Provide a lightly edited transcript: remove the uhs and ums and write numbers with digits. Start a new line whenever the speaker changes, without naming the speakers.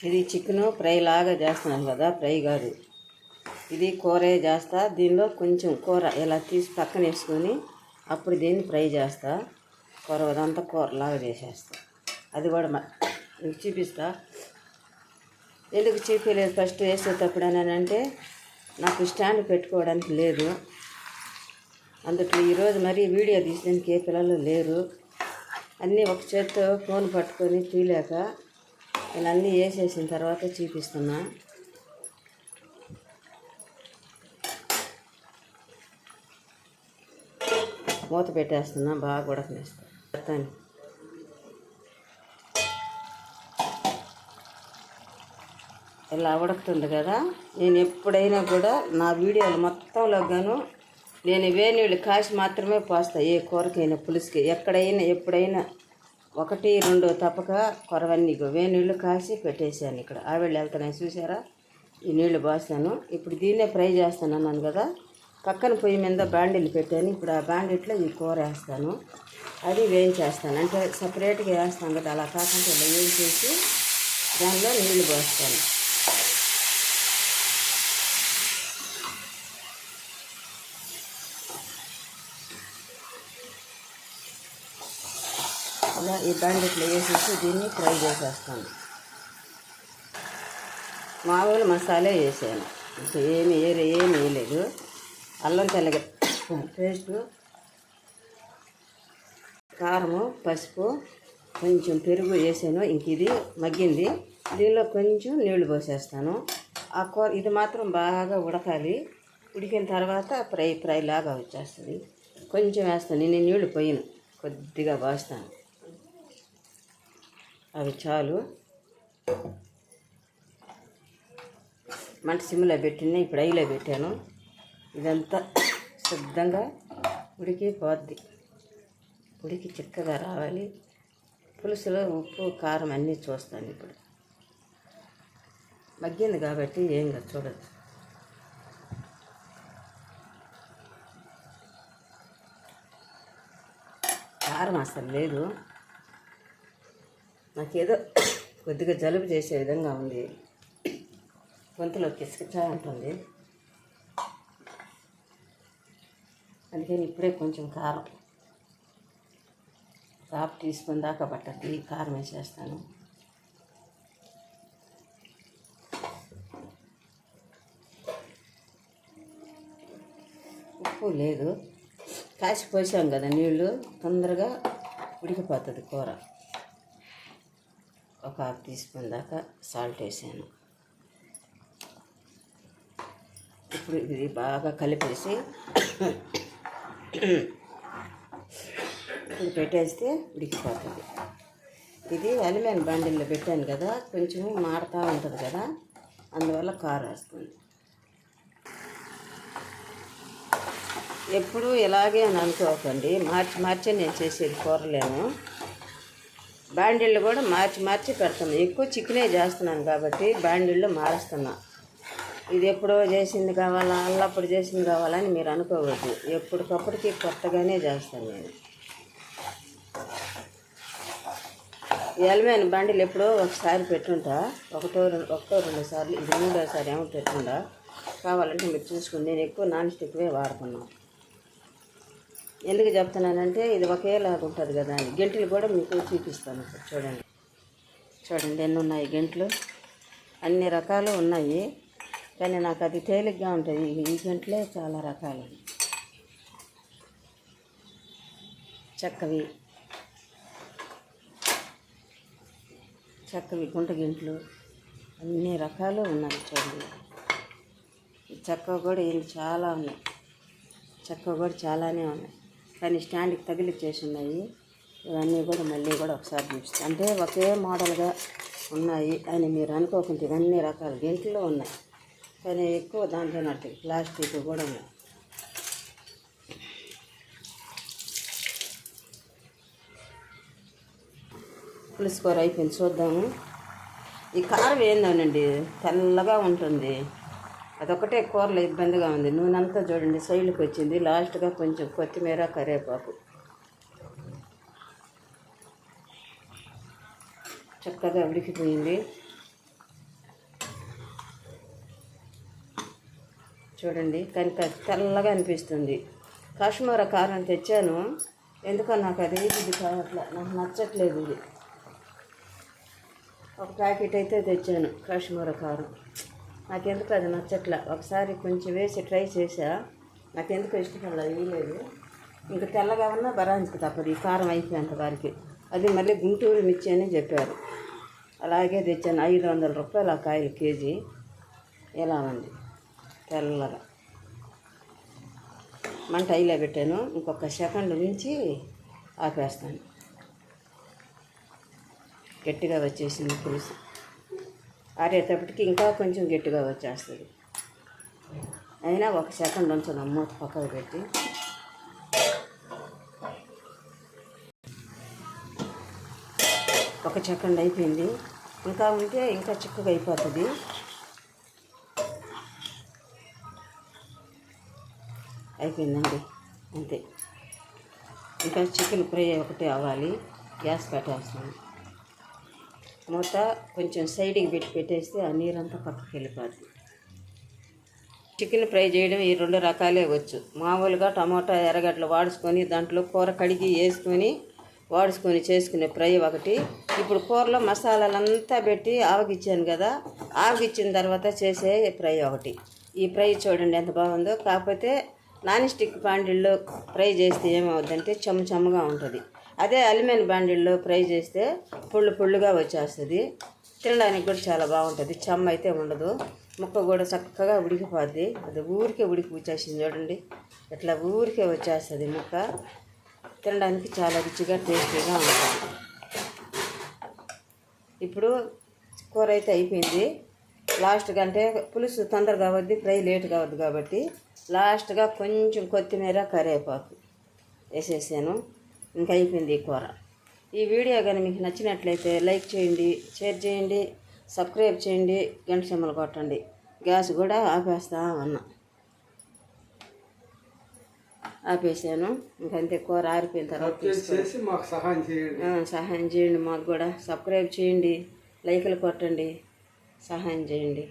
ఇది chicken fry లాగా చేస్తున్నాను కదా, ఫ్రై కాదు ఇది కూరే చేస్తా. దీనిలో కొంచెం కూర ఇలా తీసి పక్కన వేసుకొని అప్పుడు దీన్ని ఫ్రై చేస్తా. కూర అదంతా కూరలాగా చేసేస్తా. అది కూడా మీకు చూపిస్తా. ఎందుకు చూపించలేదు ఫస్ట్ వేసేటప్పుడు అని అంటే నాకు స్టాండ్ పెట్టుకోవడానికి లేదు. అందుట్లో ఈరోజు మరీ వీడియో తీసేందుకు ఏ పిల్లలు లేరు. అన్నీ ఒక చేత్తో ఫోన్ పట్టుకొని తీయలేక నేను అన్నీ వేసేసిన తర్వాత చూపిస్తున్నా. మూత పెట్టేస్తున్నా, బాగా ఉడకనేస్తాను. ఇలా ఉడుకుతుంది కదా. నేను ఎప్పుడైనా కూడా నా వీడియోలు మొత్తంలో గాను నేను వేనీళ్ళు కాసి మాత్రమే పోస్తా. ఏ కూరకైనా పులుసుకి ఎక్కడైనా ఎప్పుడైనా 1, 2 తప్పక కొరవన్నీ వేనీళ్ళు కాసి పెట్టేశాను. ఇక్కడ ఆవిళ్ళు వెళ్తున్నాయి చూసారా, ఈ నీళ్లు పోస్తాను. ఇప్పుడు దీన్నే ఫ్రై చేస్తాను అన్నాను కదా. పక్కన పొయ్యి మీద బాండీలు పెట్టాను. ఇప్పుడు ఆ బాండీట్లో ఈ కూర వేస్తాను, అది వేయించేస్తాను. అంటే సపరేట్గా వేస్తాను కదా, అలా కాకుండా ఇలా వేయించేసి దానిలో నీళ్లు పోస్తాను. అలా ఈ బాండీట్లో వేసేసి దీన్ని ఫ్రై చేసేస్తాను. మామూలు మసాలా వేసాను, ఇంకా ఏమి వేయలేదు. అల్లం తెల్లగ పేస్టు, కారము, పసుపు, కొంచెం పెరుగు వేసాను. ఇంక ఇది మగ్గింది. దీనిలో కొంచెం నీళ్లు పోసేస్తాను. ఆ కూర ఇది మాత్రం బాగా ఉడకాలి. ఉడికిన తర్వాత ఫ్రై లాగా వచ్చేస్తుంది. కొంచెం వేస్తాను. నేను నీళ్లు పోయిన కొద్దిగా పోస్తాను, అవి చాలు. మంట సిమ్లో పెట్టిన, ఇప్పుడు ఐలో పెట్టాను. ఇదంతా శుద్ధంగా ఉడికి పోద్ది. ఉడికి చిక్కగా రావాలి. పులుసులో ఉప్పు కారం అన్నీ చూస్తాను. ఇప్పుడు మగ్గింది కాబట్టి ఏం కాదు, చూడదు. కారం అసలు లేదు. నాకేదో కొద్దిగా జలుబు చేసే విధంగా ఉంది, గొంతులో కిసకిచా ఉంటుంది. అందుకని ఇప్పుడే కొంచెం కారం 1/2 టీ స్పూన్ దాకా పట్టద్ది కారం వేసేస్తాను. ఉప్పు లేదు, కాసి పోసాం కదా నీళ్ళు, తొందరగా ఉడికిపోతుంది కూర. 1/2 టీ స్పూన్ దాకా సాల్ట్ వేసాను. ఇప్పుడు ఇది బాగా కలిపేసి ఇప్పుడు పెట్టేస్తే ఉడికిపోతుంది. ఇది అల్యూమినియం బాండిల్లో పెట్టాను కదా, కొంచెం మాడుతూ ఉంటుంది కదా, అందువల్ల కారం వేస్తుంది. ఎప్పుడు ఇలాగే అని అనుకోకండి, మార్చి నేను చేసేది కూరలేను. బాండిళ్ళు కూడా మార్చి పెడుతున్నాను. ఎక్కువ చికెనే చేస్తున్నాను కాబట్టి బాండిళ్ళు మారుస్తున్నా. ఇది ఎప్పుడో చేసింది కావాలా, అల్లప్పుడు చేసింది కావాలని మీరు అనుకోవద్దు. ఎప్పటికప్పటికి కొత్తగానే చేస్తాను నేను. ఈ అల్యూమినియం బాండిలు ఎప్పుడో ఒకసారి పెట్టుంటా, ఒకటో 2 సార్లు, ఇది 3వ సారి ఏమో పెట్టుండా. కావాలంటే మీరు చూసుకుని. నేను ఎక్కువ నాన్ స్టిక్వే వాడుతున్నాను. ఎందుకు చెప్తున్నానంటే ఇది ఒకేలాగా ఉంటుంది కదా అని. గెంటలు కూడా మీకు చూపిస్తాను. చూడండి ఎన్ని ఉన్నాయి గెంటలు. అన్ని రకాలు ఉన్నాయి, కానీ నాకు అది తేలిగ్గా ఉంటుంది. ఈ గంటలే చాలా రకాలు. చెక్కవి గుంట గింట్లు అన్ని రకాలు ఉన్నాయి. చూడండి, చెక్క కూడా చాలా ఉన్నాయి. చెక్క కూడా చాలానే ఉన్నాయి, కానీ స్టాండ్కి తగిలిచ్చేసి ఉన్నాయి. ఇవన్నీ కూడా మళ్ళీ కూడా ఒకసారి చూపిస్తాను. అంటే ఒకే మోడల్గా ఉన్నాయి అని మీరు అనుకోకుండా ఇవన్నీ రకాల గెంట్లు ఉన్నాయి, కానీ ఎక్కువ దాంట్లో నట్టు ప్లాస్టిక్ కూడా ఉన్నాయి. పులుసు కూర అయిపోయింది, చూద్దాము. ఈ కారం ఏందోనండి తెల్లగా ఉంటుంది, అదొకటే కూరలో ఇబ్బందిగా ఉంది. నూనె అంతా చూడండి సైడ్కి వచ్చింది. లాస్ట్గా కొంచెం కొత్తిమీర, కరివేపాకు. చక్కగా ఉడికిపోయింది. చూడండి కనుక తెల్లగా అనిపిస్తుంది. కాశ్మీర కారం తెచ్చాను, ఎందుకో నాకు అది ఇది కావట్లా, నాకు నచ్చట్లేదు ఇది. ఒక ప్యాకెట్ అయితే తెచ్చాను కాశ్మీర కారం, నాకెందుకు అది నచ్చట్లా. ఒకసారి కొంచెం వేసి ట్రై చేసా, నాకెందుకు ఇష్టం వేయలేదు. ఇంకా తెల్లగా ఉన్నా బరానికి తప్పదు ఈ కారం అయిపోయేంత వారికి. అది మళ్ళీ గుంటూరు మిర్చి అని చెప్పారు, అలాగే తెచ్చాను. 500 రూపాయలు ఆ కాయలు కేజీ. ఎలా ఉంది తెల్లగా. మంట అయిలా పెట్టాను, ఇంకొక సెకండ్ నుంచి ఆపేస్తాను. గట్టిగా వచ్చేసింది పులుసు, ఆరేటప్పటికి ఇంకా కొంచెం గట్టిగా వచ్చేస్తుంది. అయినా ఒక సెకండ్ ఉంచుదాం మూత పక్కకు పెట్టి. ఒక సెకండ్ అయిపోయింది, ఇంకా ఉంటే ఇంకా చిక్కగా అయిపోతుంది. అయిపోయిందండి, అంతే. ఇంకా చికెన్ ఫ్రై ఒకటి అవ్వాలి. గ్యాస్ పెట్టేస్తాను. మూత కొంచెం సైడ్కి పెట్టేస్తే ఆ నీరంతా పక్కకి వెళ్ళిపోద్ది. చికెన్ ఫ్రై చేయడం ఈ 2 రకాలే వచ్చు. మామూలుగా టమాటా ఎర్రగడ్డలు వాడుకొని దాంట్లో కూర కడిగి వేసుకొని వాడుకొని చేసుకునే ఫ్రై ఒకటి. ఇప్పుడు కూరలో మసాలాలంతా పెట్టి ఆవగిచ్చాను కదా, ఆవగిచ్చిన తర్వాత చేసే ఫ్రై ఒకటి. ఈ ఫ్రై చూడండి ఎంత బాగుందో. కాకపోతే నాన్ స్టిక్ బాండిల్లో ఫ్రై చేస్తే ఏమవుద్దంటే చెమ్మగా ఉంటుంది. అదే అల్యూమినియం బాండిల్లో ఫ్రై చేస్తే పుళ్ళుగా వచ్చేస్తుంది. తినడానికి కూడా చాలా బాగుంటుంది, చెమ్మ అయితే ఉండదు. ముక్క కూడా చక్కగా ఉడికిపోద్ది. అది ఊరికే ఉడికి వచ్చేసింది చూడండి, ఇట్లా ఊరికే వచ్చేస్తుంది ముక్క. తినడానికి చాలా రుచిగా టేస్టీగా ఉంటుంది. ఇప్పుడు కూర అయితే అయిపోయింది. లాస్ట్గా అంటే పులుసు తొందరగా అవద్ది, ఫ్రై లేట్గా అవద్దు కాబట్టి లాస్ట్గా కొంచెం కొత్తిమీర కరివేపాకు వేసేసాను. ఇంకా అయిపోయింది ఈ కూర. ఈ వీడియో కానీ మీకు నచ్చినట్లయితే లైక్ చేయండి, షేర్ చేయండి, సబ్స్క్రైబ్ చేయండి, గంట సింబల్ కొట్టండి. గ్యాస్ కూడా ఆపేసాను. ఇంకంతే, కూర ఆరిపోయిన తర్వాత సహాయం చేయండి. మాకు కూడా సబ్స్క్రైబ్ చేయండి, లైకులు కొట్టండి, సహాయం చేయండి.